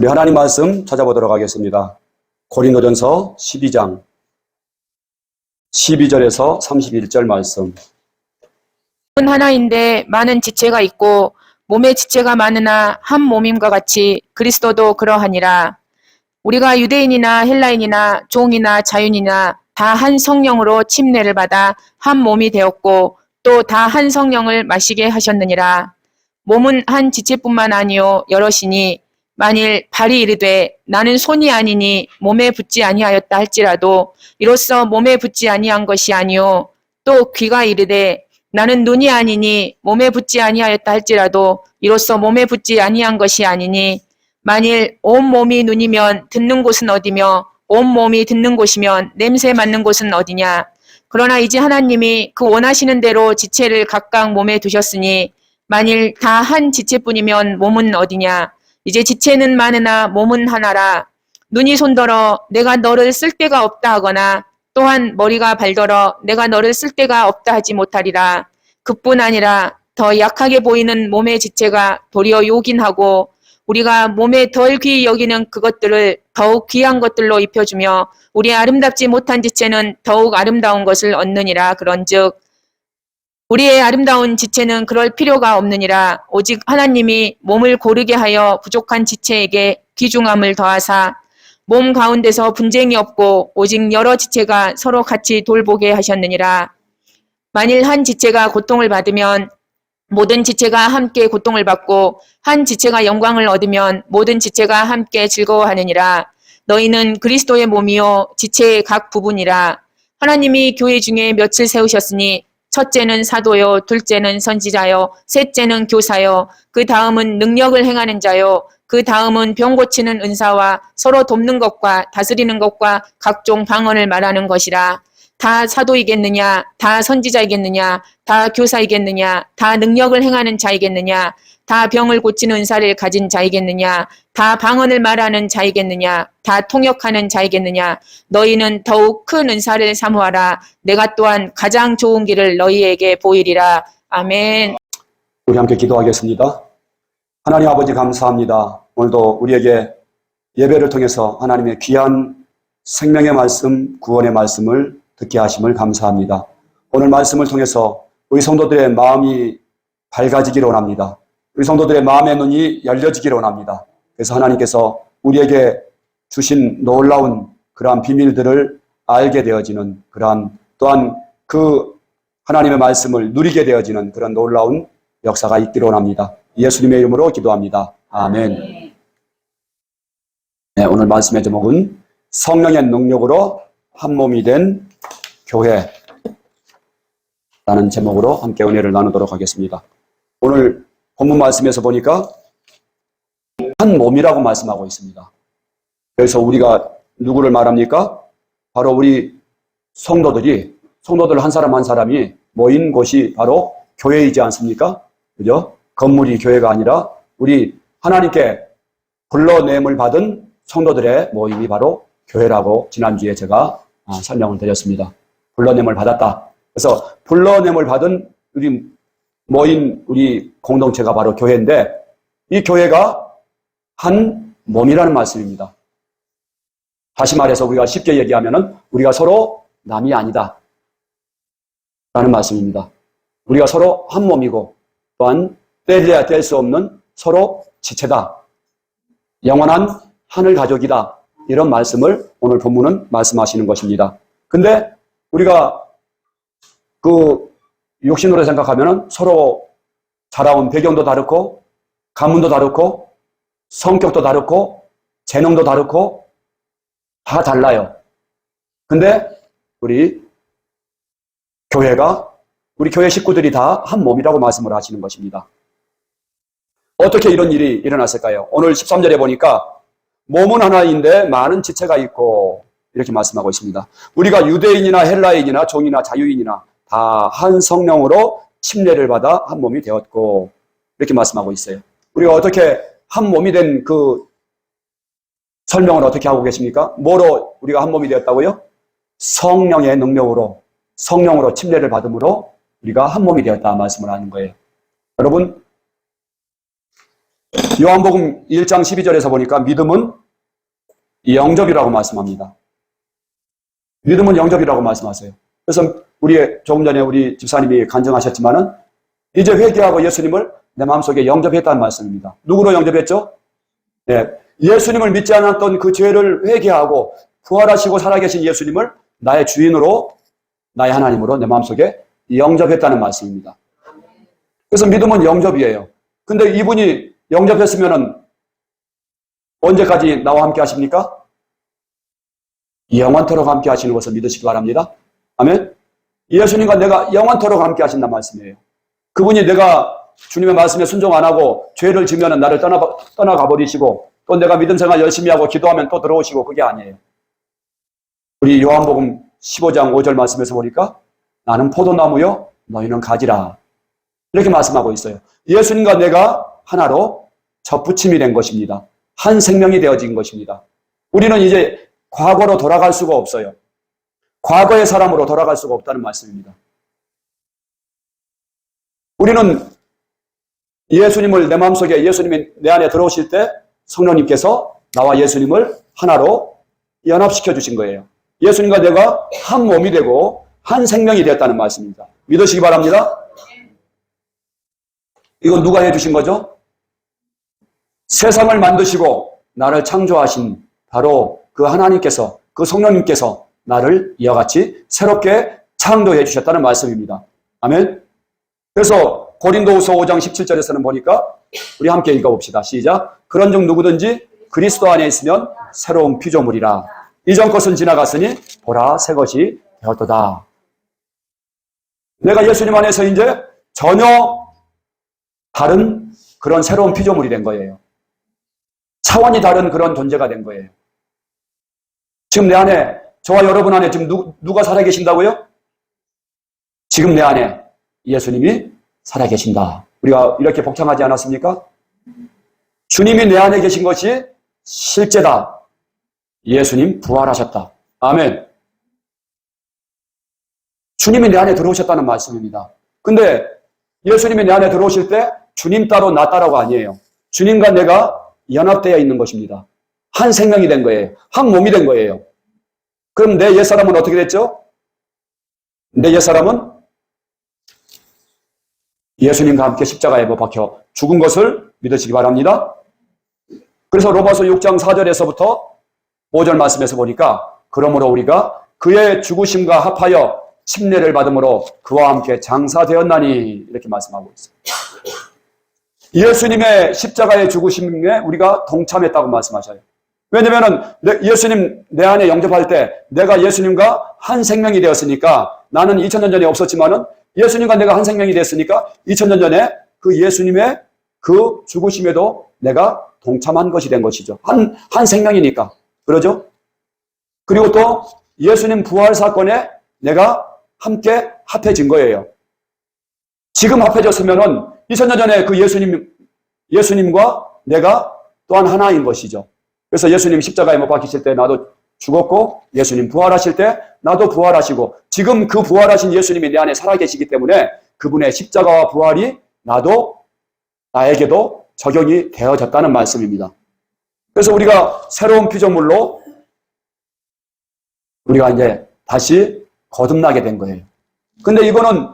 우리 하나님 말씀 찾아보도록 하겠습니다. 고린도전서 12장 12절에서 31절 말씀. 하나인데 많은 지체가 있고 몸에 지체가 많으나 한 몸임과 같이 그리스도도 그러하니라. 우리가 유대인이나 헬라인이나 종이나 자유인이나 다 한 성령으로 침례를 받아 한 몸이 되었고 또 다 한 성령을 마시게 하셨느니라. 몸은 한 지체뿐만 아니요 여럿이니 만일 발이 이르되 나는 손이 아니니 몸에 붙지 아니하였다 할지라도 이로써 몸에 붙지 아니한 것이 아니요 또 귀가 이르되 나는 눈이 아니니 몸에 붙지 아니하였다 할지라도 이로써 몸에 붙지 아니한 것이 아니니 만일 온 몸이 눈이면 듣는 곳은 어디며 온 몸이 듣는 곳이면 냄새 맡는 곳은 어디냐. 그러나 이제 하나님이 그 원하시는 대로 지체를 각각 몸에 두셨으니 만일 다 한 지체뿐이면 몸은 어디냐. 이제 지체는 많으나 몸은 하나라. 눈이 손더러 내가 너를 쓸 데가 없다 하거나 또한 머리가 발더러 내가 너를 쓸 데가 없다 하지 못하리라. 그뿐 아니라 더 약하게 보이는 몸의 지체가 도리어 요긴하고 우리가 몸에 덜 귀히 여기는 그것들을 더욱 귀한 것들로 입혀주며 우리 아름답지 못한 지체는 더욱 아름다운 것을 얻느니라. 그런즉 우리의 아름다운 지체는 그럴 필요가 없느니라. 오직 하나님이 몸을 고르게 하여 부족한 지체에게 귀중함을 더하사 몸 가운데서 분쟁이 없고 오직 여러 지체가 서로 같이 돌보게 하셨느니라. 만일 한 지체가 고통을 받으면 모든 지체가 함께 고통을 받고 한 지체가 영광을 얻으면 모든 지체가 함께 즐거워하느니라. 너희는 그리스도의 몸이요 지체의 각 부분이라. 하나님이 교회 중에 몇을 세우셨으니 첫째는 사도요, 둘째는 선지자요, 셋째는 교사요, 그 다음은 능력을 행하는 자요, 그 다음은 병 고치는 은사와 서로 돕는 것과 다스리는 것과 각종 방언을 말하는 것이라. 다 사도이겠느냐, 다 선지자이겠느냐, 다 교사이겠느냐, 다 능력을 행하는 자이겠느냐, 다 병을 고치는 은사를 가진 자이겠느냐, 다 방언을 말하는 자이겠느냐, 다 통역하는 자이겠느냐. 너희는 더욱 큰 은사를 사모하라. 내가 또한 가장 좋은 길을 너희에게 보이리라. 아멘. 우리 함께 기도하겠습니다. 하나님 아버지 감사합니다. 오늘도 우리에게 예배를 통해서 하나님의 귀한 생명의 말씀, 구원의 말씀을 듣게 하심을 감사합니다. 오늘 말씀을 통해서 우리 성도들의 마음이 밝아지기를 원합니다. 우리 성도들의 마음의 눈이 열려지기를 원합니다. 그래서 하나님께서 우리에게 주신 놀라운 그러한 비밀들을 알게 되어지는 그러한 또한 그 하나님의 말씀을 누리게 되어지는 그런 놀라운 역사가 있기를 원합니다. 예수님의 이름으로 기도합니다. 아멘. 네, 오늘 말씀의 제목은 성령의 능력으로 한 몸이 된 교회라는 제목으로 함께 은혜를 나누도록 하겠습니다. 오늘 본문 말씀에서 보니까 한 몸이라고 말씀하고 있습니다. 그래서 우리가 누구를 말합니까? 바로 우리 성도들 한 사람 한 사람이 모인 곳이 바로 교회이지 않습니까? 그죠? 건물이 교회가 아니라 우리 하나님께 불러냄을 받은 성도들의 모임이 바로 교회라고 지난주에 제가 설명을 드렸습니다. 불러냄을 받았다. 그래서 불러냄을 받은 우리 모인 우리 공동체가 바로 교회인데 이 교회가 한 몸이라는 말씀입니다. 다시 말해서 우리가 쉽게 얘기하면은 우리가 서로 남이 아니다 라는 말씀입니다. 우리가 서로 한 몸이고 또한 떼려야 뗄 수 없는 서로 지체다. 영원한 하늘 가족이다. 이런 말씀을 오늘 본문은 말씀하시는 것입니다. 근데 우리가 그 육신으로 생각하면은 서로 자라온 배경도 다르고 가문도 다르고 성격도 다르고 재능도 다르고 다 달라요. 근데 우리 교회 식구들이 다 한 몸이라고 말씀을 하시는 것입니다. 어떻게 이런 일이 일어났을까요? 오늘 13절에 보니까 몸은 하나인데 많은 지체가 있고 이렇게 말씀하고 있습니다. 우리가 유대인이나 헬라인이나 종이나 자유인이나 다 한 성령으로 침례를 받아 한 몸이 되었고 이렇게 말씀하고 있어요. 우리가 어떻게 한 몸이 된 그 설명을 어떻게 하고 계십니까? 뭐로 우리가 한 몸이 되었다고요? 성령의 능력으로 성령으로 침례를 받음으로 우리가 한 몸이 되었다 말씀을 하는 거예요. 여러분 요한복음 1장 12절에서 보니까 믿음은 영접이라고 말씀합니다. 믿음은 영접이라고 말씀하세요. 그래서 조금 전에 우리 집사님이 간증하셨지만은 이제 회개하고 예수님을 내 마음속에 영접했다는 말씀입니다. 누구로 영접했죠? 네. 예수님을 믿지 않았던 그 죄를 회개하고 부활하시고 살아계신 예수님을 나의 주인으로, 나의 하나님으로 내 마음속에 영접했다는 말씀입니다. 그래서 믿음은 영접이에요. 근데 이분이 영접했으면은 언제까지 나와 함께 하십니까? 영원토록 함께 하시는 것을 믿으시기 바랍니다. 아멘. 예수님과 내가 영원토록 함께 하신다는 말씀이에요. 그분이 내가 주님의 말씀에 순종 안 하고 죄를 지면은 나를 떠나가 버리시고 또 내가 믿음 생활 열심히 하고 기도하면 또 들어오시고 그게 아니에요. 우리 요한복음 15장 5절 말씀에서 보니까 나는 포도나무요 너희는 가지라 이렇게 말씀하고 있어요. 예수님과 내가 하나로 접붙임이 된 것입니다. 한 생명이 되어진 것입니다. 우리는 이제 과거로 돌아갈 수가 없어요. 과거의 사람으로 돌아갈 수가 없다는 말씀입니다. 우리는 예수님을 내 마음속에 예수님이 내 안에 들어오실 때 성령님께서 나와 예수님을 하나로 연합시켜 주신 거예요. 예수님과 내가 한 몸이 되고 한 생명이 되었다는 말씀입니다. 믿으시기 바랍니다. 이건 누가 해주신 거죠? 세상을 만드시고 나를 창조하신 바로 그 하나님께서, 그 성령님께서 나를 이와 같이 새롭게 창조해 주셨다는 말씀입니다. 아멘. 그래서 고린도후서 5장 17절에서는 보니까 우리 함께 읽어봅시다. 시작. 그런즉 누구든지 그리스도 안에 있으면 새로운 피조물이라. 이전 것은 지나갔으니 보라 새 것이 되었도다. 내가 예수님 안에서 이제 전혀 다른 그런 새로운 피조물이 된 거예요. 차원이 다른 그런 존재가 된 거예요. 지금 내 안에, 저와 여러분 안에 지금 누가 살아계신다고요? 지금 내 안에 예수님이 살아계신다. 우리가 이렇게 복창하지 않았습니까? 주님이 내 안에 계신 것이 실제다. 예수님 부활하셨다. 아멘. 주님이 내 안에 들어오셨다는 말씀입니다. 근데 예수님이 내 안에 들어오실 때 주님 따로 나 따로가 아니에요. 주님과 내가 연합되어 있는 것입니다. 한 생명이 된 거예요. 한 몸이 된 거예요. 그럼 내 옛사람은 어떻게 됐죠? 내 옛사람은 예수님과 함께 십자가에 못 박혀 죽은 것을 믿으시기 바랍니다. 그래서 로마서 6장 4절에서부터 5절 말씀에서 보니까 그러므로 우리가 그의 죽으심과 합하여 침례를 받음으로 그와 함께 장사되었나니 이렇게 말씀하고 있어요. 예수님의 십자가의 죽으심에 우리가 동참했다고 말씀하셔요. 왜냐면은 예수님 내 안에 영접할 때 내가 예수님과 한 생명이 되었으니까 나는 2000년 전에 없었지만은 예수님과 내가 한 생명이 됐으니까 2000년 전에 그 예수님의 그 죽으심에도 내가 동참한 것이 된 것이죠. 한 생명이니까. 그러죠? 그리고 또 예수님 부활 사건에 내가 함께 합해진 거예요. 지금 합해졌으면은 2000년 전에 그 예수님과 내가 또한 하나인 것이죠. 그래서 예수님 십자가에 못 박히실 때 나도 죽었고 예수님 부활하실 때 나도 부활하시고 지금 그 부활하신 예수님이 내 안에 살아계시기 때문에 그분의 십자가와 부활이 나에게도 적용이 되어졌다는 말씀입니다. 그래서 우리가 새로운 피조물로 우리가 이제 다시 거듭나게 된 거예요. 근데 이거는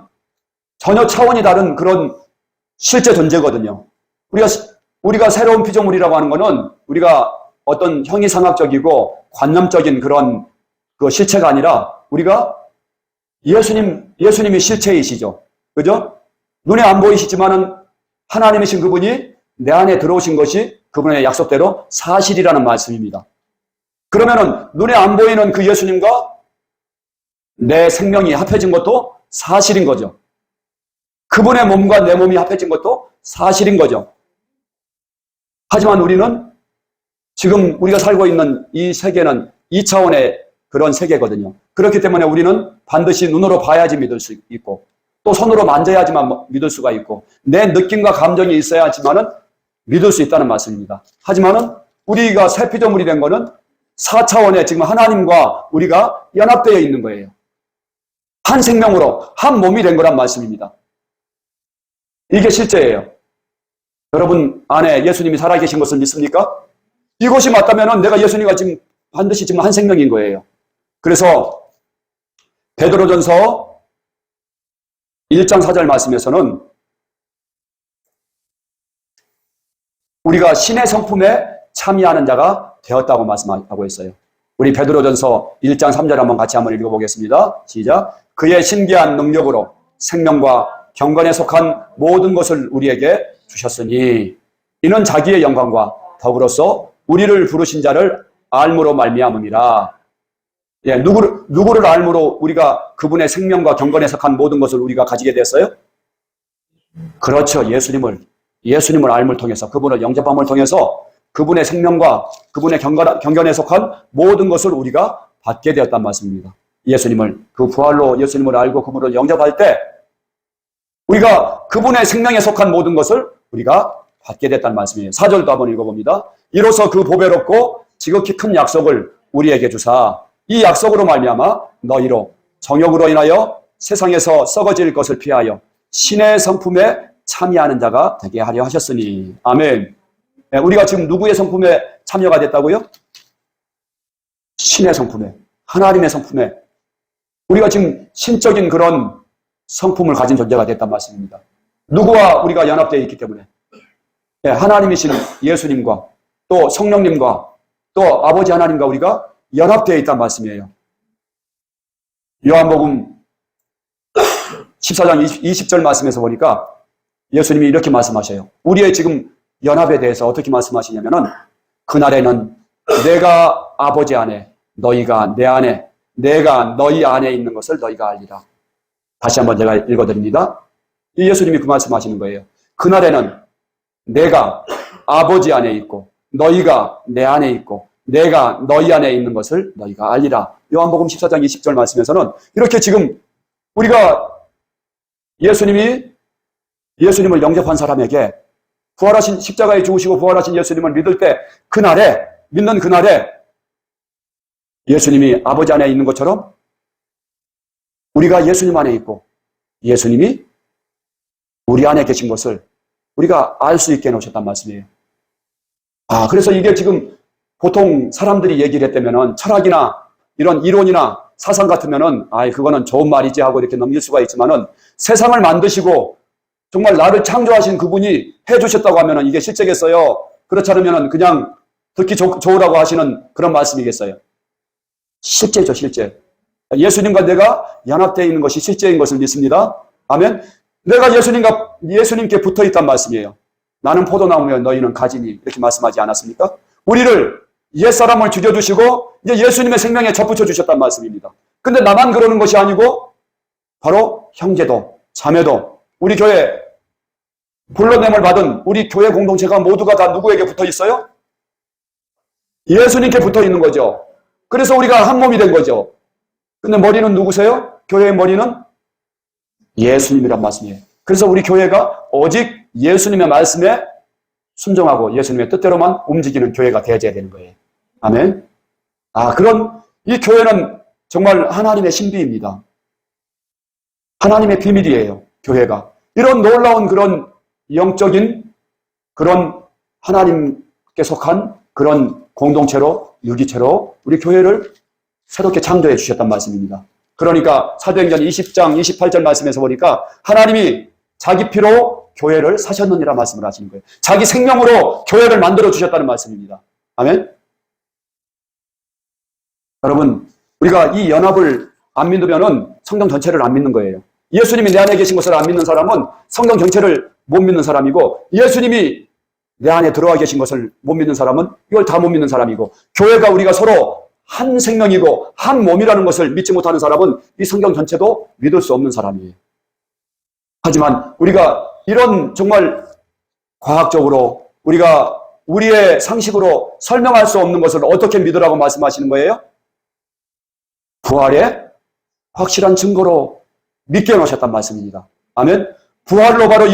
전혀 차원이 다른 그런 실제 존재거든요. 우리가 새로운 피조물이라고 하는 거는 우리가 어떤 형이상학적이고 관념적인 그런 그 실체가 아니라 우리가 예수님이 실체이시죠. 그죠? 눈에 안 보이시지만은 하나님이신 그분이 내 안에 들어오신 것이 그분의 약속대로 사실이라는 말씀입니다. 그러면은 눈에 안 보이는 그 예수님과 내 생명이 합해진 것도 사실인 거죠. 그분의 몸과 내 몸이 합해진 것도 사실인 거죠. 하지만 우리는 지금 우리가 살고 있는 이 세계는 2차원의 그런 세계거든요. 그렇기 때문에 우리는 반드시 눈으로 봐야지 믿을 수 있고 또 손으로 만져야지만 믿을 수가 있고 내 느낌과 감정이 있어야지만은 믿을 수 있다는 말씀입니다. 하지만은 우리가 새 피조물이 된 거는 4차원의 지금 하나님과 우리가 연합되어 있는 거예요. 한 생명으로 한 몸이 된 거란 말씀입니다. 이게 실제예요. 여러분 안에 예수님이 살아계신 것을 믿습니까? 이것이 맞다면 내가 예수님과 지금 반드시 지금 한 생명인 거예요. 그래서 베드로전서 1장 4절 말씀에서는 우리가 신의 성품에 참여하는 자가 되었다고 말씀하고 있어요. 우리 베드로전서 1장 3절 한번 같이 한번 읽어보겠습니다. 시작. 그의 신기한 능력으로 생명과 경건에 속한 모든 것을 우리에게 주셨으니 이는 자기의 영광과 더불어서 우리를 부르신 자를 알므로 말미암음이라. 예, 누구를 알므로 우리가 그분의 생명과 경건에 속한 모든 것을 우리가 가지게 됐어요? 그렇죠. 예수님을 알므로 통해서, 그분을 영접함을 통해서 그분의 생명과 그분의 경건에 속한 모든 것을 우리가 받게 되었단 말씀입니다. 예수님을, 그 부활로 예수님을 알고 그분을 영접할 때 우리가 그분의 생명에 속한 모든 것을 우리가 받게 됐다는 말씀이에요. 4절도 한번 읽어봅니다. 이로써 그 보배롭고 지극히 큰 약속을 우리에게 주사 이 약속으로 말미암아 너희로 정욕으로 인하여 세상에서 썩어질 것을 피하여 신의 성품에 참여하는 자가 되게 하려 하셨으니. 아멘. 우리가 지금 누구의 성품에 참여가 됐다고요? 신의 성품에, 하나님의 성품에. 우리가 지금 신적인 그런 성품을 가진 존재가 됐단 말씀입니다. 누구와 우리가 연합되어 있기 때문에. 하나님이신 예수님과 또 성령님과 또 아버지 하나님과 우리가 연합되어 있단 말씀이에요. 요한복음 14장 20절 말씀에서 보니까 예수님이 이렇게 말씀하셔요. 우리의 지금 연합에 대해서 어떻게 말씀하시냐면은 그날에는 내가 아버지 안에 너희가 내 안에 내가 너희 안에 있는 것을 너희가 알리라. 다시 한번 제가 읽어드립니다. 예수님이 그 말씀하시는 거예요. 그날에는 내가 아버지 안에 있고 너희가 내 안에 있고 내가 너희 안에 있는 것을 너희가 알리라. 요한복음 14장 20절 말씀에서는 이렇게 지금 우리가 예수님을 영접한 사람에게 부활하신 십자가에 죽으시고 부활하신 예수님을 믿을 때 믿는 그날에 예수님이 아버지 안에 있는 것처럼 우리가 예수님 안에 있고 예수님이 우리 안에 계신 것을 우리가 알 수 있게 해놓으셨단 말씀이에요. 그래서 이게 지금 보통 사람들이 얘기를 했다면은 철학이나 이런 이론이나 사상 같으면은 그거는 좋은 말이지 하고 이렇게 넘길 수가 있지만은 세상을 만드시고 정말 나를 창조하신 그분이 해주셨다고 하면은 이게 실제겠어요? 그렇지 않으면은 그냥 듣기 좋으라고 하시는 그런 말씀이겠어요? 실제죠, 실제. 예수님과 내가 연합되어 있는 것이 실제인 것을 믿습니다. 아멘. 내가 예수님께 붙어 있단 말씀이에요. 나는 포도나무며 너희는 가지니 이렇게 말씀하지 않았습니까? 우리를 옛사람을 죽여주시고 이제 예수님의 생명에 접붙여 주셨단 말씀입니다. 근데 나만 그러는 것이 아니고 바로 형제도 자매도 우리 교회 불러냄을 받은 우리 교회 공동체가 모두가 다 누구에게 붙어 있어요? 예수님께 붙어 있는 거죠. 그래서 우리가 한 몸이 된 거죠. 근데 머리는 누구세요? 교회의 머리는 예수님이란 말씀이에요. 그래서 우리 교회가 오직 예수님의 말씀에 순종하고 예수님의 뜻대로만 움직이는 교회가 되어야 되는 거예요. 아멘. 그런 이 교회는 정말 하나님의 신비입니다. 하나님의 비밀이에요. 교회가. 이런 놀라운 그런 영적인 그런 하나님께 속한 그런 공동체로 유기체로 우리 교회를 새롭게 창조해 주셨단 말씀입니다. 그러니까 사도행전 20장 28절 말씀에서 보니까 하나님이 자기 피로 교회를 사셨느니라 말씀을 하시는 거예요. 자기 생명으로 교회를 만들어 주셨다는 말씀입니다. 아멘. 여러분, 우리가 이 연합을 안 믿으면은 성경 전체를 안 믿는 거예요. 예수님이 내 안에 계신 것을 안 믿는 사람은 성경 전체를 못 믿는 사람이고, 예수님이 내 안에 들어와 계신 것을 못 믿는 사람은 이걸 다 못 믿는 사람이고, 교회가 우리가 서로 한 생명이고 한 몸이라는 것을 믿지 못하는 사람은 이 성경 전체도 믿을 수 없는 사람이에요. 하지만 우리가 이런 정말 과학적으로 우리가 우리의 상식으로 설명할 수 없는 것을 어떻게 믿으라고 말씀하시는 거예요? 부활의 확실한 증거로 믿게 해놓으셨단 말씀입니다. 아멘. 부활로 바로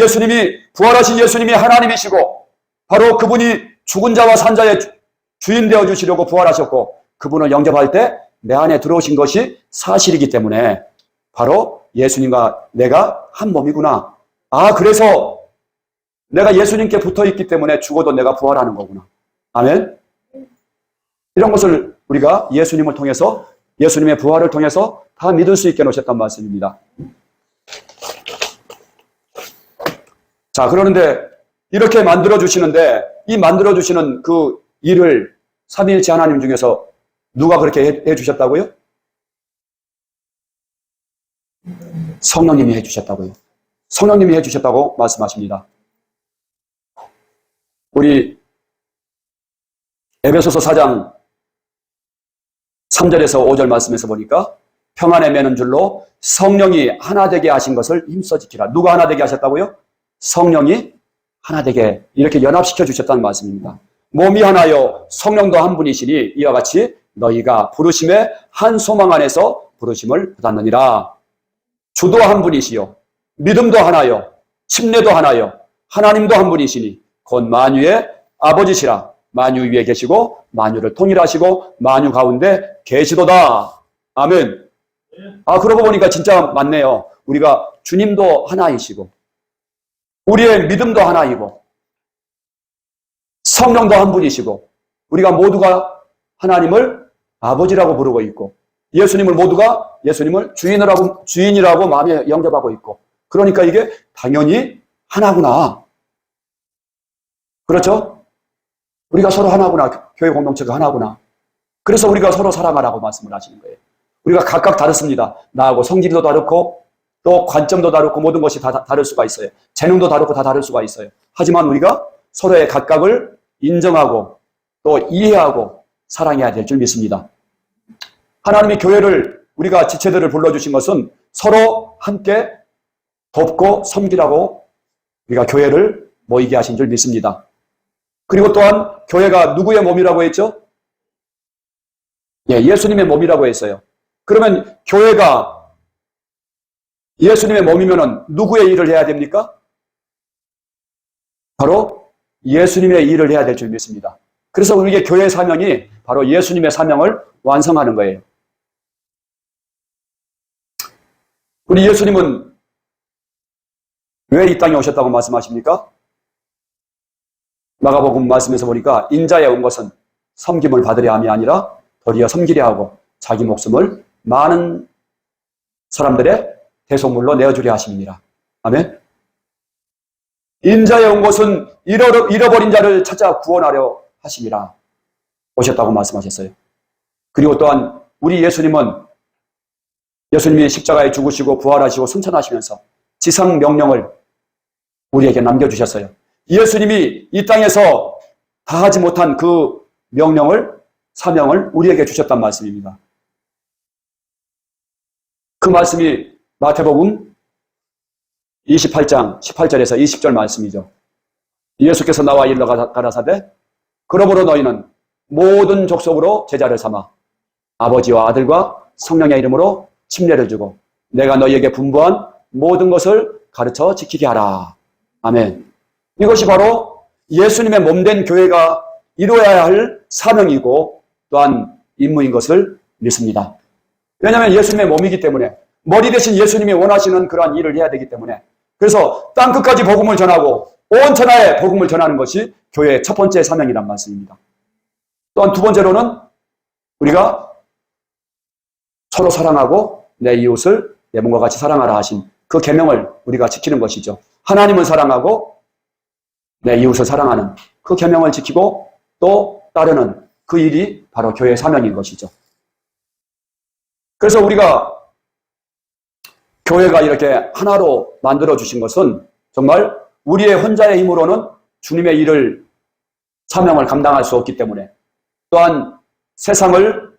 부활하신 예수님이 하나님이시고 바로 그분이 죽은 자와 산 자의 주인 되어 주시려고 부활하셨고, 그분을 영접할 때 내 안에 들어오신 것이 사실이기 때문에 바로 예수님과 내가 한 몸이구나. 그래서 내가 예수님께 붙어 있기 때문에 죽어도 내가 부활하는 거구나. 아멘. 이런 것을 우리가 예수님을 통해서, 예수님의 부활을 통해서 다 믿을 수 있게 놓으셨단 말씀입니다. 자, 그러는데 이렇게 만들어주시는데, 이 만들어주시는 그 일을 삼위일체 하나님 중에서 누가 그렇게 해주셨다고요? 성령님이 해주셨다고요. 성령님이 해주셨다고 말씀하십니다. 우리 에베소서 4장 3절에서 5절 말씀에서 보니까 평안에 매는 줄로 성령이 하나 되게 하신 것을 힘써 지키라. 누가 하나 되게 하셨다고요? 성령이 하나 되게 이렇게 연합시켜 주셨다는 말씀입니다. 몸이 하나요 성령도 한 분이시니 이와 같이 너희가 부르심의 한 소망 안에서 부르심을 받았느니라. 주도 한 분이시요 믿음도 하나요 침례도 하나요 하나님도 한 분이시니 곧 만유의 아버지시라. 만유 위에 계시고 만유를 통일하시고 만유 가운데 계시도다. 아멘. 아, 그러고 보니까 진짜 맞네요. 우리가 주님도 하나이시고 우리의 믿음도 하나이고 성령도 한 분이시고 우리가 모두가 하나님을 아버지라고 부르고 있고 예수님을 모두가 예수님을 주인이라고 마음에 영접하고 있고 그러니까 이게 당연히 하나구나. 그렇죠? 우리가 서로 하나구나. 교회 공동체가 하나구나. 그래서 우리가 서로 사랑하라고 말씀을 하시는 거예요. 우리가 각각 다릅니다. 나하고 성질도 다르고 또 관점도 다르고 모든 것이 다 다를 수가 있어요. 재능도 다르고 다 다를 수가 있어요. 하지만 우리가 서로의 각각을 인정하고 또 이해하고 사랑해야 될 줄 믿습니다. 하나님이 교회를 우리가 지체들을 불러주신 것은 서로 함께 돕고 섬기라고 우리가 교회를 모이게 하신 줄 믿습니다. 그리고 또한 교회가 누구의 몸이라고 했죠? 예, 예수님의 몸이라고 했어요. 그러면 교회가 예수님의 몸이면 누구의 일을 해야 됩니까? 바로 예수님의 일을 해야 될 줄 믿습니다. 그래서 우리의 교회 사명이 바로 예수님의 사명을 완성하는 거예요. 우리 예수님은 왜 이 땅에 오셨다고 말씀하십니까? 마가복음 말씀에서 보니까 인자에 온 것은 섬김을 받으려 함이 아니라 도리어 섬기려 하고 자기 목숨을 많은 사람들의 대속물로 내어주려 하심이니라. 아멘. 인자에 온 것은 잃어버린 자를 찾아 구원하려 하심이라 오셨다고 말씀하셨어요. 그리고 또한 우리 예수님은 예수님이 십자가에 죽으시고 부활하시고 승천하시면서 지상 명령을 우리에게 남겨주셨어요. 예수님이 이 땅에서 다하지 못한 그 명령을, 사명을 우리에게 주셨단 말씀입니다. 그 말씀이 마태복음 28장 18절에서 20절 말씀이죠. 예수께서 나와 일러 가라사대 그러므로 너희는 모든 족속으로 제자를 삼아 아버지와 아들과 성령의 이름으로 침례를 주고 내가 너희에게 분부한 모든 것을 가르쳐 지키게 하라. 아멘. 이것이 바로 예수님의 몸된 교회가 이루어야 할 사명이고 또한 임무인 것을 믿습니다. 왜냐하면 예수님의 몸이기 때문에 머리 대신 예수님이 원하시는 그러한 일을 해야 되기 때문에 그래서 땅끝까지 복음을 전하고 온 천하에 복음을 전하는 것이 교회의 첫 번째 사명이란 말씀입니다. 또한 두 번째로는 우리가 서로 사랑하고 내 이웃을 내 몸과 같이 사랑하라 하신 그 계명을 우리가 지키는 것이죠. 하나님을 사랑하고 내 이웃을 사랑하는 그 계명을 지키고 또 따르는 그 일이 바로 교회의 사명인 것이죠. 그래서 우리가 교회가 이렇게 하나로 만들어 주신 것은 정말 우리의 혼자의 힘으로는 주님의 일을 사명을 감당할 수 없기 때문에 또한 세상을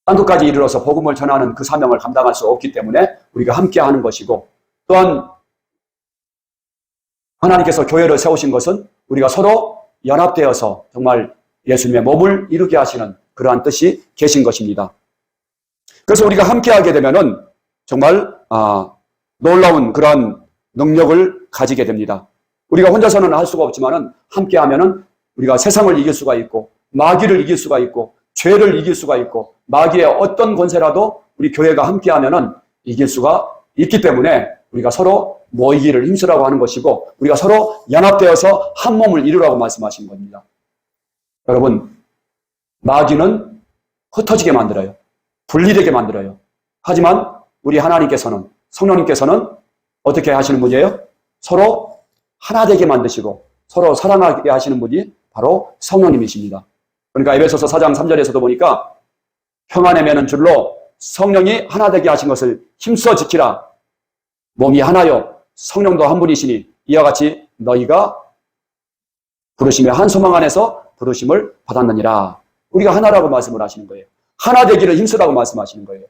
땅끝까지 이르러서 복음을 전하는 그 사명을 감당할 수 없기 때문에 우리가 함께 하는 것이고 또한 하나님께서 교회를 세우신 것은 우리가 서로 연합되어서 정말 예수님의 몸을 이루게 하시는 그러한 뜻이 계신 것입니다. 그래서 우리가 함께하게 되면은 정말 놀라운 그러한 능력을 가지게 됩니다. 우리가 혼자서는 할 수가 없지만은 함께하면은 우리가 세상을 이길 수가 있고 마귀를 이길 수가 있고 죄를 이길 수가 있고 마귀의 어떤 권세라도 우리 교회가 함께하면은 이길 수가 있기 때문에 우리가 서로 모이기를 힘쓰라고 하는 것이고 우리가 서로 연합되어서 한 몸을 이루라고 말씀하신 겁니다. 여러분, 마귀는 흩어지게 만들어요. 분리되게 만들어요. 하지만 우리 하나님께서는, 성령님께서는 어떻게 하시는 분이에요? 서로 하나 되게 만드시고 서로 사랑하게 하시는 분이 바로 성령님이십니다. 그러니까 에베소서 4장 3절에서도 보니까 평안에 매는 줄로 성령이 하나 되게 하신 것을 힘써 지키라. 몸이 하나요 성령도 한 분이시니 이와 같이 너희가 부르심의 한 소망 안에서 부르심을 받았느니라. 우리가 하나라고 말씀을 하시는 거예요. 하나 되기를 힘쓰라고 말씀하시는 거예요.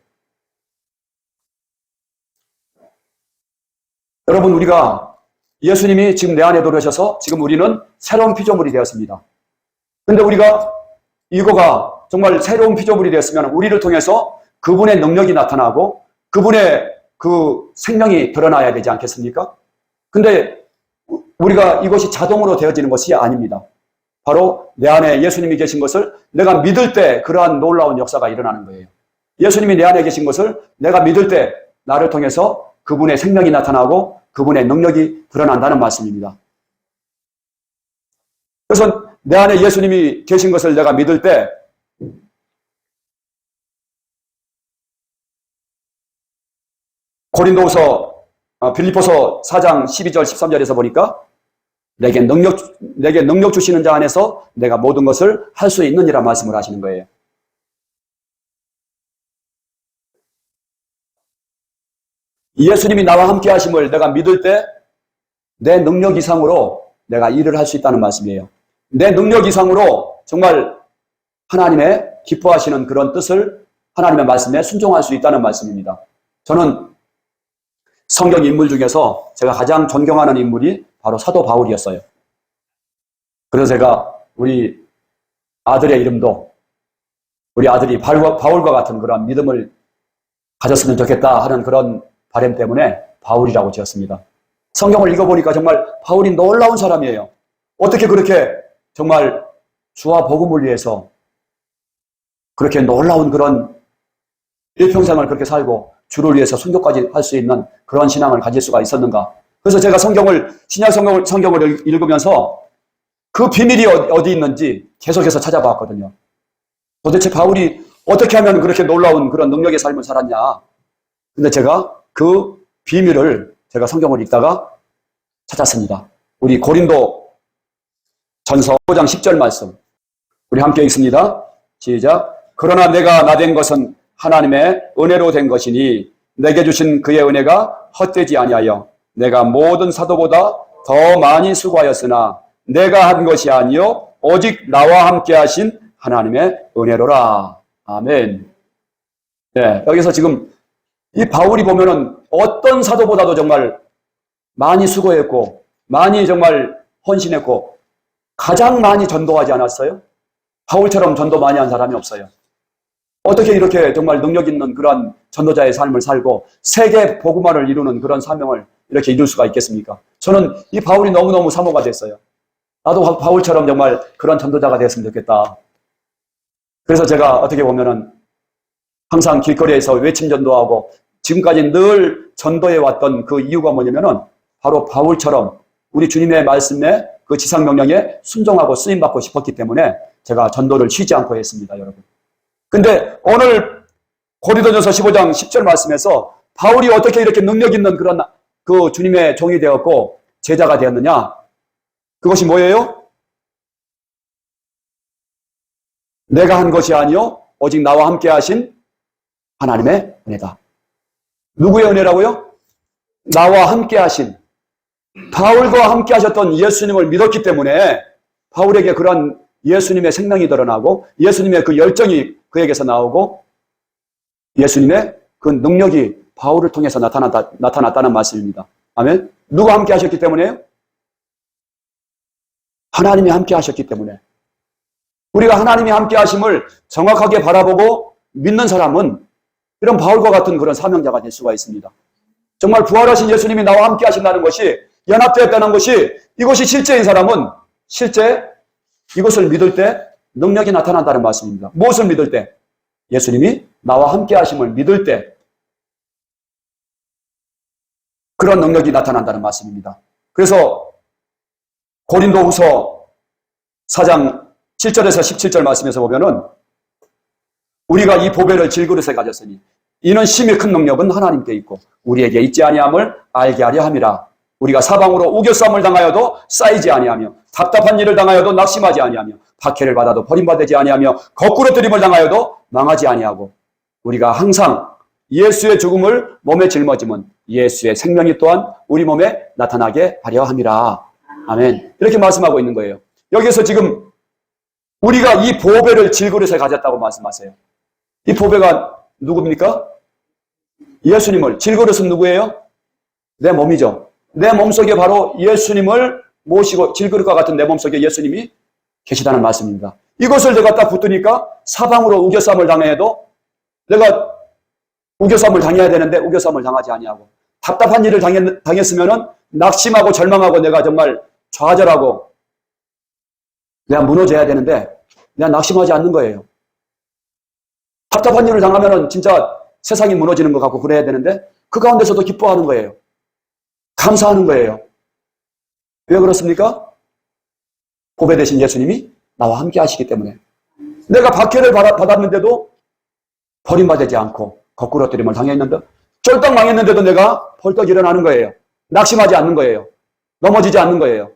여러분, 우리가 예수님이 지금 내 안에 들어오셔서 지금 우리는 새로운 피조물이 되었습니다. 그런데 우리가 이거가 정말 새로운 피조물이 되었으면 우리를 통해서 그분의 능력이 나타나고 그분의 그 생명이 드러나야 되지 않겠습니까? 근데 우리가 이것이 자동으로 되어지는 것이 아닙니다. 바로 내 안에 예수님이 계신 것을 내가 믿을 때 그러한 놀라운 역사가 일어나는 거예요. 예수님이 내 안에 계신 것을 내가 믿을 때 나를 통해서 그분의 생명이 나타나고 그분의 능력이 드러난다는 말씀입니다. 그래서 내 안에 예수님이 계신 것을 내가 믿을 때 빌립보서 4장 12절 13절에서 보니까 내게 능력 주시는 자 안에서 내가 모든 것을 할 수 있느니라 말씀을 하시는 거예요. 예수님이 나와 함께 하심을 내가 믿을 때 내 능력 이상으로 내가 일을 할 수 있다는 말씀이에요. 내 능력 이상으로 정말 하나님의 기뻐하시는 그런 뜻을 하나님의 말씀에 순종할 수 있다는 말씀입니다. 저는 성경 인물 중에서 제가 가장 존경하는 인물이 바로 사도 바울이었어요. 그래서 제가 우리 아들의 이름도 우리 아들이 바울과 같은 그런 믿음을 가졌으면 좋겠다 하는 그런 바람 때문에 바울이라고 지었습니다. 성경을 읽어보니까 정말 바울이 놀라운 사람이에요. 어떻게 그렇게 정말 주와 복음을 위해서 그렇게 놀라운 그런 일평생을 그렇게 살고 주를 위해서 순교까지 할 수 있는 그런 신앙을 가질 수가 있었는가. 그래서 제가 신약 성경을 읽으면서 그 비밀이 어디 있는지 계속해서 찾아봤거든요. 도대체 바울이 어떻게 하면 그렇게 놀라운 그런 능력의 삶을 살았냐. 근데 제가 그 비밀을 제가 성경을 읽다가 찾았습니다. 우리 고린도 전서 5장 10절 말씀. 우리 함께 읽습니다. 시작. 그러나 내가 나된 것은 하나님의 은혜로 된 것이니 내게 주신 그의 은혜가 헛되지 아니하여 내가 모든 사도보다 더 많이 수고하였으나 내가 한 것이 아니요 오직 나와 함께 하신 하나님의 은혜로라. 아멘. 네, 여기서 지금 이 바울이 보면은 어떤 사도보다도 정말 많이 수고했고 많이 정말 헌신했고 가장 많이 전도하지 않았어요? 바울처럼 전도 많이 한 사람이 없어요. 어떻게 이렇게 정말 능력 있는 그런 전도자의 삶을 살고 세계 복음화를 이루는 그런 사명을 이렇게 이룰 수가 있겠습니까? 저는 이 바울이 너무너무 사모가 됐어요. 나도 바울처럼 정말 그런 전도자가 되었으면 좋겠다. 그래서 제가 어떻게 보면은 항상 길거리에서 외침 전도하고 지금까지 늘 전도해 왔던 그 이유가 뭐냐면은 바로 바울처럼 우리 주님의 말씀에 그 지상명령에 순종하고 쓰임받고 싶었기 때문에 제가 전도를 쉬지 않고 했습니다, 여러분. 근데 오늘 고린도전서 15장 10절 말씀에서 바울이 어떻게 이렇게 능력 있는 그런 그 주님의 종이 되었고 제자가 되었느냐? 그것이 뭐예요? 내가 한 것이 아니요 오직 나와 함께 하신 하나님의 은혜다. 누구의 은혜라고요? 나와 함께 하신 바울과 함께 하셨던 예수님을 믿었기 때문에 바울에게 그런 예수님의 생명이 드러나고 예수님의 그 열정이 그에게서 나오고 예수님의 그 능력이 바울을 통해서 나타났다는 말씀입니다. 아멘. 누가 함께 하셨기 때문에요? 하나님이 함께 하셨기 때문에. 우리가 하나님이 함께 하심을 정확하게 바라보고 믿는 사람은 이런 바울과 같은 그런 사명자가 될 수가 있습니다. 정말 부활하신 예수님이 나와 함께 하신다는 것이 연합되었다는 것이 이것이 실제인 사람은 실제 이것을 믿을 때 능력이 나타난다는 말씀입니다. 무엇을 믿을 때? 예수님이 나와 함께 하심을 믿을 때 그런 능력이 나타난다는 말씀입니다. 그래서 고린도후서 4장 7절에서 17절 말씀에서 보면은 우리가 이 보배를 질그릇에 가졌으니 이는 심히 큰 능력은 하나님께 있고 우리에게 있지 아니함을 알게 하려 함이라. 우리가 사방으로 우겨싸움을 당하여도 쌓이지 아니하며 답답한 일을 당하여도 낙심하지 아니하며 박해를 받아도 버림받지 아니하며 거꾸로 들임을 당하여도 망하지 아니하고 우리가 항상 예수의 죽음을 몸에 짊어지면 예수의 생명이 또한 우리 몸에 나타나게 하려 함이라. 아멘. 이렇게 말씀하고 있는 거예요. 여기서 지금 우리가 이 보배를 질그릇에 가졌다고 말씀하세요. 이 보배가 누굽니까? 예수님을. 질그릇은 누구예요? 내 몸이죠. 내 몸속에 바로 예수님을 모시고 질그릇과 같은 내 몸속에 예수님이 계시다는 말씀입니다. 이것을 내가 딱 붙으니까 사방으로 우겨싸움을 당해도 내가 우겨싸움을 당해야 되는데 우겨싸움을 당하지 아니하고 답답한 일을 당했으면은 낙심하고 절망하고 내가 정말 좌절하고 내가 무너져야 되는데 내가 낙심하지 않는 거예요. 답답한 일을 당하면은 진짜 세상이 무너지는 것 같고 그래야 되는데 그 가운데서도 기뻐하는 거예요. 감사하는 거예요. 왜 그렇습니까? 보배 되신 예수님이 나와 함께 하시기 때문에. 내가 박해를 받았는데도 버림받지 않고 거꾸로 뜨림을 당했는데 쫄딱 망했는데도 내가 벌떡 일어나는 거예요. 낙심하지 않는 거예요. 넘어지지 않는 거예요.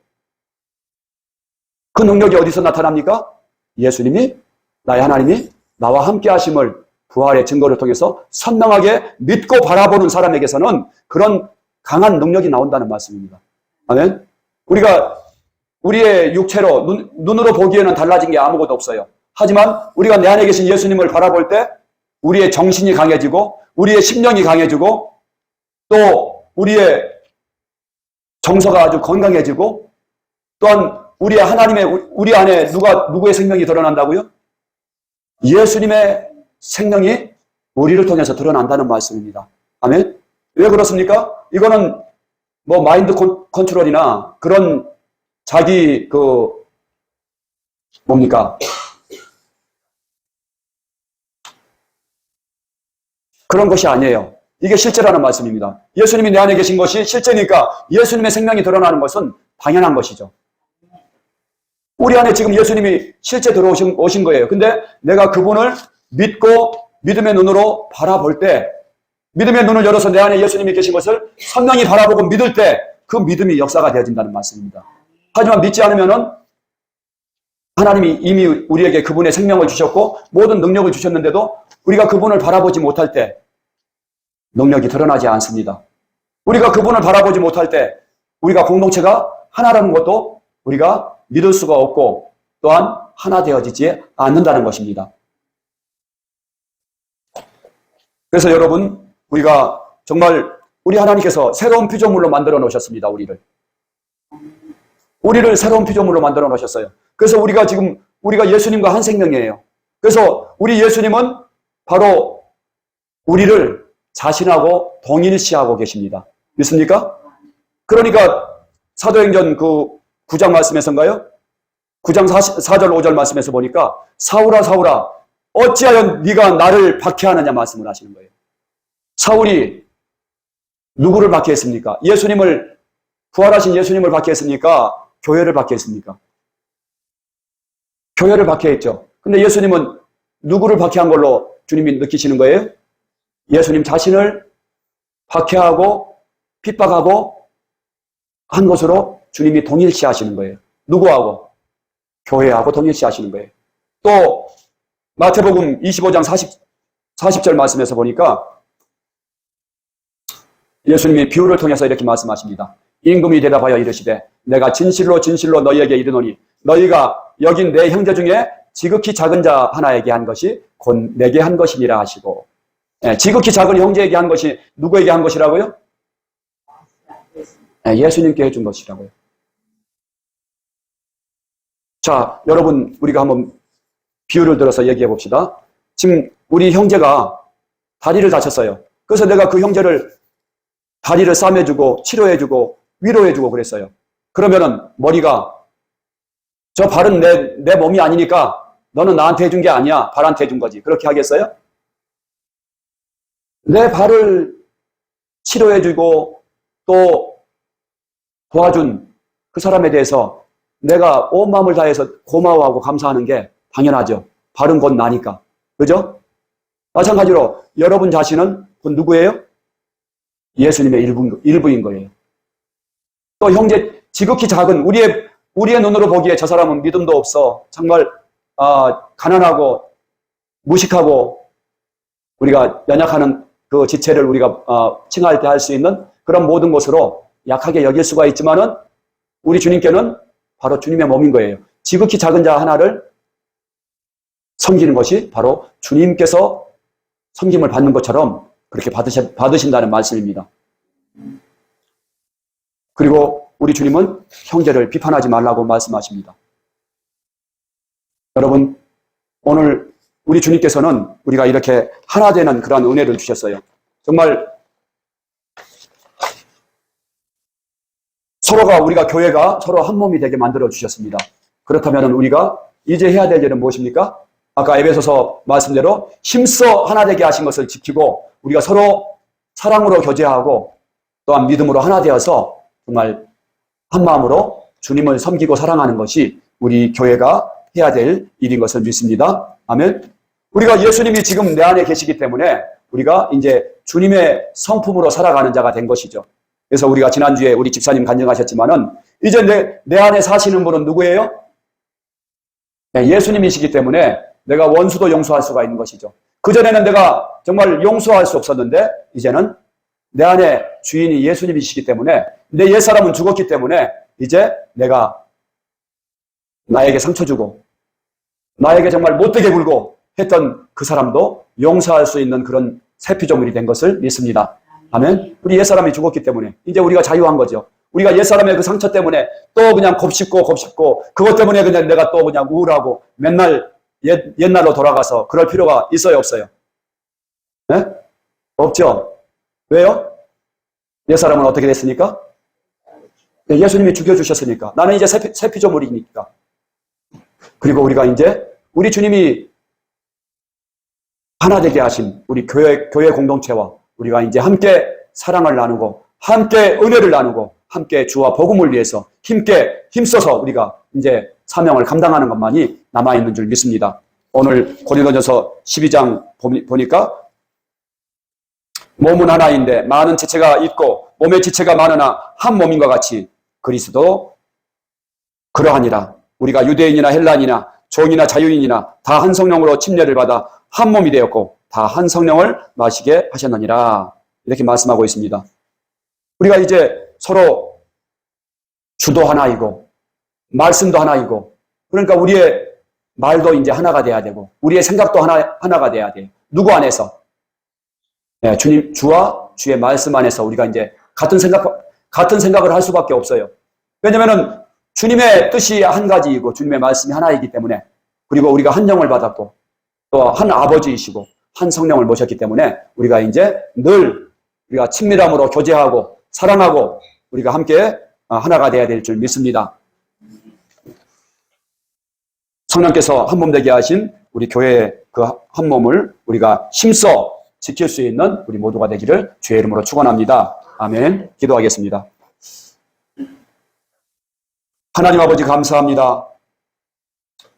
그 능력이 어디서 나타납니까? 예수님이, 나의 하나님이 나와 함께 하심을 부활의 증거를 통해서 선명하게 믿고 바라보는 사람에게서는 그런 강한 능력이 나온다는 말씀입니다. 아멘. 우리가 우리의 육체로 눈으로 보기에는 달라진 게 아무것도 없어요. 하지만 우리가 내 안에 계신 예수님을 바라볼 때 우리의 정신이 강해지고 우리의 심령이 강해지고 또 우리의 정서가 아주 건강해지고 또한 우리 안에 누구의 생명이 드러난다고요? 예수님의 생명이 우리를 통해서 드러난다는 말씀입니다. 아멘. 왜 그렇습니까? 이거는 뭐 마인드 컨트롤이나 그런 자기 그런 것이 아니에요. 이게 실제라는 말씀입니다. 예수님이 내 안에 계신 것이 실제니까 예수님의 생명이 드러나는 것은 당연한 것이죠. 우리 안에 지금 예수님이 실제 들어오신 거예요. 근데 내가 그분을 믿고 믿음의 눈으로 바라볼 때 믿음의 눈을 열어서 내 안에 예수님이 계신 것을 선명히 바라보고 믿을 때 그 믿음이 역사가 되어진다는 말씀입니다. 하지만 믿지 않으면은 하나님이 이미 우리에게 그분의 생명을 주셨고 모든 능력을 주셨는데도 우리가 그분을 바라보지 못할 때 능력이 드러나지 않습니다. 우리가 그분을 바라보지 못할 때 우리가 공동체가 하나라는 것도 우리가 믿을 수가 없고 또한 하나 되어지지 않는다는 것입니다. 그래서 여러분 우리가 정말 우리 하나님께서 새로운 피조물로 만들어 놓으셨습니다. 우리를 새로운 피조물로 만들어 놓으셨어요. 그래서 우리가 예수님과 한 생명이에요. 그래서 우리 예수님은 바로 우리를 자신하고 동일시하고 계십니다. 믿습니까? 그러니까 사도행전 9장 말씀에서인가요? 9장 4절 5절 말씀에서 보니까 사울아 사울아 어찌하여 네가 나를 박해하느냐 말씀을 하시는 거예요. 사울이 누구를 박해했습니까? 부활하신 예수님을 박해했습니까? 교회를 박해했습니까? 교회를 박해했죠. 근데 예수님은 누구를 박해한 걸로 주님이 느끼시는 거예요? 예수님 자신을 박해하고 핍박하고 한 것으로 주님이 동일시하시는 거예요. 누구하고? 교회하고 동일시하시는 거예요. 또 마태복음 25장 40절 말씀에서 보니까 예수님이 비유를 통해서 이렇게 말씀하십니다. 임금이 대답하여 이르시되 내가 진실로 진실로 너희에게 이르노니 너희가 여긴 내 형제 중에 지극히 작은 자 하나에게 한 것이 곧 내게 한 것이니라 하시고 지극히 작은 형제에게 한 것이 누구에게 한 것이라고요? 예수님께 해준 것이라고요. 자, 여러분 우리가 한번 비유를 들어서 얘기해 봅시다. 지금 우리 형제가 다리를 다쳤어요. 그래서 내가 그 형제를 다리를 싸매주고 치료해주고 위로해주고 그랬어요. 그러면은 머리가 저 발은 내 몸이 아니니까 너는 나한테 해준 게 아니야. 발한테 해준 거지. 그렇게 하겠어요? 내 발을 치료해주고 또 도와준 그 사람에 대해서 내가 온 마음을 다해서 고마워하고 감사하는 게 당연하죠. 바른 곧 나니까. 그죠? 마찬가지로 여러분 자신은 곧 누구예요? 예수님의 일부인 거예요. 또 형제, 지극히 작은 우리의 눈으로 보기에 저 사람은 믿음도 없어. 정말 가난하고 무식하고 우리가 연약하는 그 지체를 우리가 칭할 때 할 수 있는 그런 모든 것으로 약하게 여길 수가 있지만은 우리 주님께는 바로 주님의 몸인 거예요. 지극히 작은 자 하나를 섬기는 것이 바로 주님께서 섬김을 받는 것처럼 그렇게 받으신다는 말씀입니다. 그리고 우리 주님은 형제를 비판하지 말라고 말씀하십니다. 여러분, 오늘 우리 주님께서는 우리가 이렇게 하나 되는 그런 은혜를 주셨어요. 정말 우리가 교회가 서로 한 몸이 되게 만들어 주셨습니다. 그렇다면 우리가 이제 해야 될 일은 무엇입니까? 아까 에베소서 말씀대로 힘써 하나 되게 하신 것을 지키고 우리가 서로 사랑으로 교제하고 또한 믿음으로 하나 되어서 정말 한 마음으로 주님을 섬기고 사랑하는 것이 우리 교회가 해야 될 일인 것을 믿습니다. 아멘. 우리가 예수님이 지금 내 안에 계시기 때문에 우리가 이제 주님의 성품으로 살아가는 자가 된 것이죠. 그래서 우리가 지난주에 우리 집사님 간증하셨지만은 이제 내 안에 사시는 분은 누구예요? 네, 예수님이시기 때문에 내가 원수도 용서할 수가 있는 것이죠. 그전에는 내가 정말 용서할 수 없었는데 이제는 내 안에 주인이 예수님이시기 때문에 내 옛사람은 죽었기 때문에 이제 내가 나에게 상처 주고 나에게 정말 못되게 굴고 했던 그 사람도 용서할 수 있는 그런 새 피조물이 된 것을 믿습니다. 아멘. 우리 옛사람이 죽었기 때문에 이제 우리가 자유한 거죠. 우리가 옛사람의 그 상처 때문에 또 그냥 곱씹고 그것 때문에 그냥 내가 또 그냥 우울하고 맨날 옛날로 돌아가서 그럴 필요가 있어요, 없어요? 네? 없죠. 왜요? 옛사람은 어떻게 됐습니까? 예수님이 죽여주셨으니까. 나는 이제 새 피조물이니까. 그리고 우리가 이제 우리 주님이 하나 되게 하신 우리 교회 공동체와 우리가 이제 함께 사랑을 나누고 함께 은혜를 나누고 함께 주와 복음을 위해서 힘써서 우리가 이제 사명을 감당하는 것만이 남아있는 줄 믿습니다. 오늘 고린도전서 12장 보니까 몸은 하나인데 많은 지체가 있고 몸의 지체가 많으나 한 몸인과 같이 그리스도 그러하니라. 우리가 유대인이나 헬란이나 종이나 자유인이나 다 한 성령으로 침례를 받아 한 몸이 되었고 다 한 성령을 마시게 하셨느니라. 이렇게 말씀하고 있습니다. 우리가 이제 서로 주도 하나이고 말씀도 하나이고 그러니까 우리의 말도 이제 하나가 돼야 되고 우리의 생각도 하나가 돼야 돼요. 누구 안에서? 네, 주와 주의 말씀 안에서 우리가 이제 같은 생각을 할 수밖에 없어요. 왜냐면은 주님의 뜻이 한 가지이고 주님의 말씀이 하나이기 때문에 그리고 우리가 한 영을 받았고 또 한 아버지이시고 한 성령을 모셨기 때문에 우리가 이제 늘 우리가 친밀함으로 교제하고 사랑하고 우리가 함께 하나가 돼야 될 줄 믿습니다. 성령께서 한 몸 되게 하신 우리 교회의 그 한 몸을 우리가 힘써 지킬 수 있는 우리 모두가 되기를 주의 이름으로 축원합니다. 아멘. 기도하겠습니다. 하나님 아버지 감사합니다.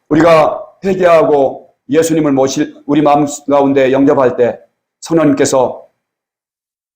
우리가 회개하고 예수님을 우리 마음 가운데 영접할 때 성령님께서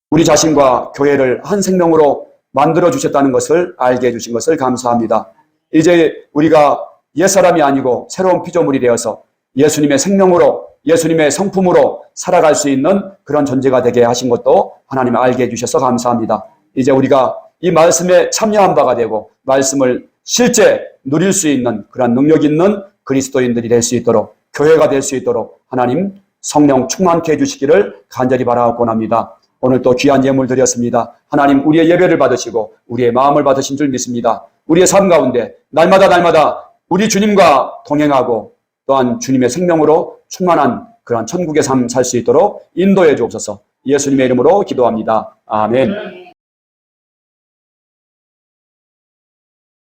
우리 자신과 교회를 한 생명으로 만들어 주셨다는 것을 알게 해주신 것을 감사합니다. 이제 우리가 옛사람이 아니고 새로운 피조물이 되어서 예수님의 생명으로 예수님의 성품으로 살아갈 수 있는 그런 존재가 되게 하신 것도 하나님 알게 해주셔서 감사합니다. 이제 우리가 이 말씀에 참여한 바가 되고 말씀을 실제 누릴 수 있는 그런 능력 있는 그리스도인들이 될 수 있도록 교회가 될 수 있도록 하나님 성령 충만케 해주시기를 간절히 바라옵곤합니다. 오늘 또 귀한 예물 드렸습니다. 하나님 우리의 예배를 받으시고 우리의 마음을 받으신 줄 믿습니다. 우리의 삶 가운데 날마다 우리 주님과 동행하고 또한 주님의 생명으로 충만한 그런 천국의 삶 살 수 있도록 인도해 주옵소서. 예수님의 이름으로 기도합니다. 아멘.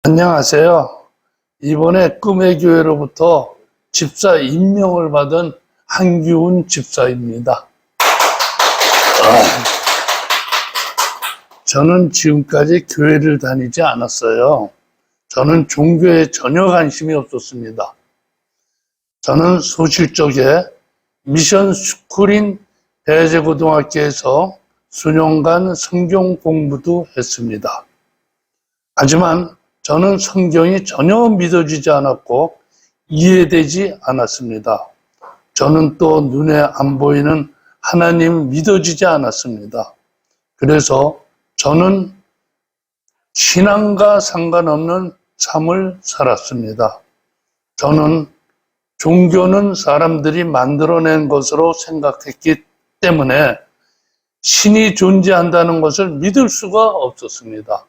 안녕하세요. 이번에 꿈의 교회로부터 집사 임명을 받은 한기훈 집사입니다. 저는 지금까지 교회를 다니지 않았어요. 저는 종교에 전혀 관심이 없었습니다. 저는 소실적에 미션 스쿨인 배재고등학교에서 수년간 성경 공부도 했습니다. 하지만 저는 성경이 전혀 믿어지지 않았고 이해되지 않았습니다. 저는 또 눈에 안 보이는 하나님 믿어지지 않았습니다. 그래서 저는 신앙과 상관없는 삶을 살았습니다. 저는 종교는 사람들이 만들어낸 것으로 생각했기 때문에 신이 존재한다는 것을 믿을 수가 없었습니다.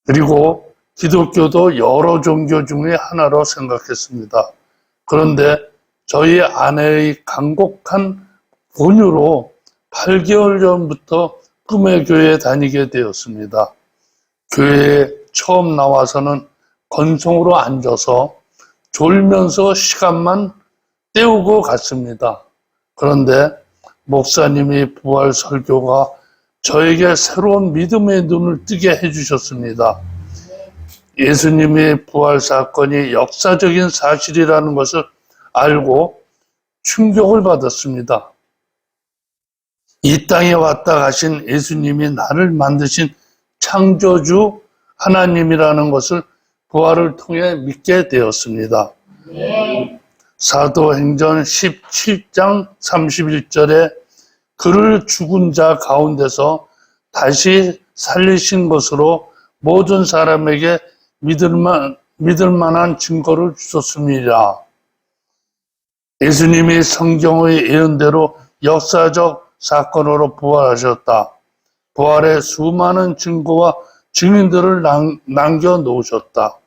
그리고 기독교도 여러 종교 중에 하나로 생각했습니다. 그런데 저희 아내의 간곡한 권유로 8개월 전부터 꿈의 교회에 다니게 되었습니다. 교회에 처음 나와서는 건성으로 앉아서 졸면서 시간만 때우고 갔습니다. 그런데 목사님이 부활 설교가 저에게 새로운 믿음의 눈을 뜨게 해주셨습니다. 예수님의 부활 사건이 역사적인 사실이라는 것을 알고 충격을 받았습니다. 이 땅에 왔다 가신 예수님이 나를 만드신 창조주 하나님이라는 것을 부활을 통해 믿게 되었습니다. 사도행전 17장 31절에 그를 죽은 자 가운데서 다시 살리신 것으로 모든 사람에게 믿을 만한 증거를 주셨습니다. 예수님이 성경의 예언대로 역사적 사건으로 부활하셨다. 부활의 수많은 증거와 증인들을 남겨놓으셨다.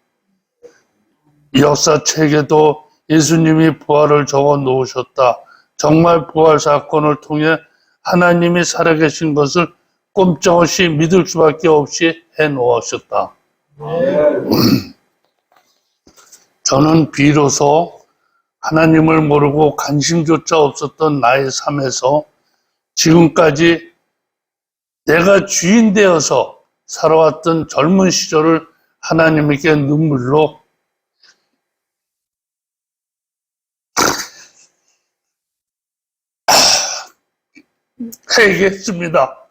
역사책에도 예수님이 부활을 적어 놓으셨다. 정말 부활 사건을 통해 하나님이 살아계신 것을 꼼짝없이 믿을 수밖에 없이 해놓으셨다. 저는 비로소 하나님을 모르고 관심조차 없었던 나의 삶에서 지금까지 내가 주인 되어서 살아왔던 젊은 시절을 하나님께 눈물로 회개했습니다.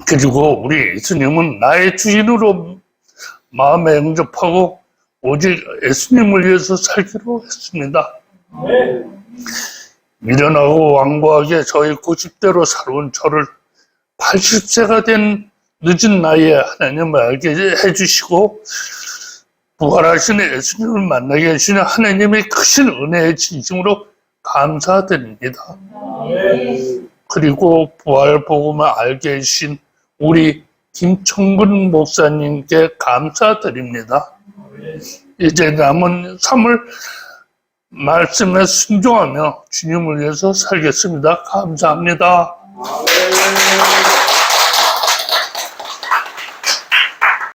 그리고 우리 예수님은 나의 주인으로 마음에 영접하고 오직 예수님을 위해서 살기로 했습니다. 미련하고 완고하게 저희 고집대로 살아온 저를 80세가 된 늦은 나이에 하나님을 알게 해주시고 부활하신 예수님을 만나게 해주시는 하나님의 크신 은혜에 진심으로 감사드립니다. 그리고 부활 복음을 알게 해주신 우리 김청근 목사님께 감사드립니다. 이제 남은 삶을 말씀에 순종하며 주님을 위해서 살겠습니다. 감사합니다.